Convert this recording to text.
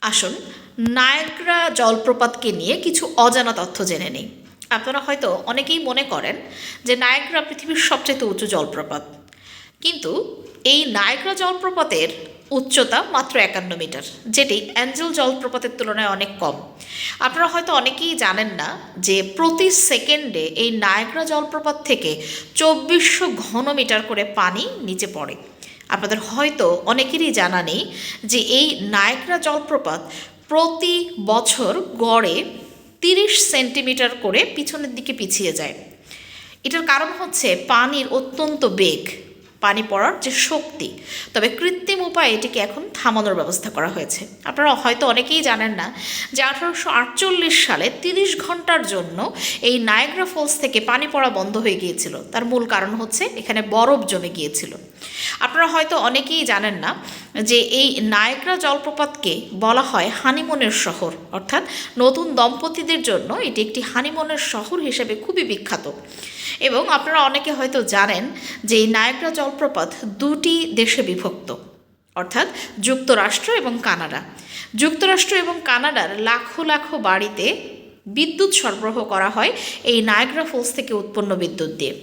আসুন নায়াগ্রা জলপ্রপাতকে নিয়ে কিছু অজানা তথ্য জেনে নিই। আপনারা হয়তো অনেকেই মনে করেন যে নায়াগ্রা পৃথিবীর সবচেয়ে উঁচু জলপ্রপাত, কিন্তু এই নায়াগ্রা জলপ্রপাতের উচ্চতা মাত্র 51 মিটার, যেটি অ্যাঞ্জেল জলপ্রপাতের তুলনায় অনেক কম। আপনারা হয়তো অনেকেই জানেন না যে প্রতি সেকেন্ডে এই নায়াগ্রা জলপ্রপাত থেকে 2400 ঘনমিটার করে পানি নিচে পড়ে। আপনাদের হয়তো অনেকেরই জানা নেই যে এই নায়াগ্রা জলপ্রপাত প্রতি বছর গড়ে 30 সেন্টিমিটার করে পিছনের দিকে পিছিয়ে যায়। এটার কারণ হচ্ছে পানির অত্যন্ত বেগ, পানি পড়ার যে শক্তি। তবে কৃত্রিম উপায়ে এটিকে এখন থামানোর ব্যবস্থা করা হয়েছে। আপনারা হয়তো অনেকেই জানেন না যে 1848 সালে 30 ঘন্টার জন্য এই নায়াগ্রা ফলস থেকে পানি পড়া বন্ধ হয়ে গিয়েছিল। তার মূল কারণ হচ্ছে এখানে বরফ জমে গিয়েছিল। আপনারা হয়তো অনেকেই জানেন না যে এই নায়াগ্রা জলপ্রপাতকে বলা হয় হানিমুনের শহর, অর্থাৎ নতুন দম্পতিদের জন্য এটি একটি হানিমুনের শহর হিসেবে খুবই বিখ্যাত। এবং আপনারা অনেকে হয়তো জানেন যে এই নায়াগ্রা জলপ্রপাত দুটি দেশে বিভক্ত, অর্থাৎ যুক্তরাষ্ট্র এবং কানাডা। যুক্তরাষ্ট্র এবং কানাডার লাখো লাখো বাড়িতে বিদ্যুৎ সরবরাহ করা হয় এই নায়াগ্রা ফলস থেকে উৎপন্ন বিদ্যুৎ দিয়ে।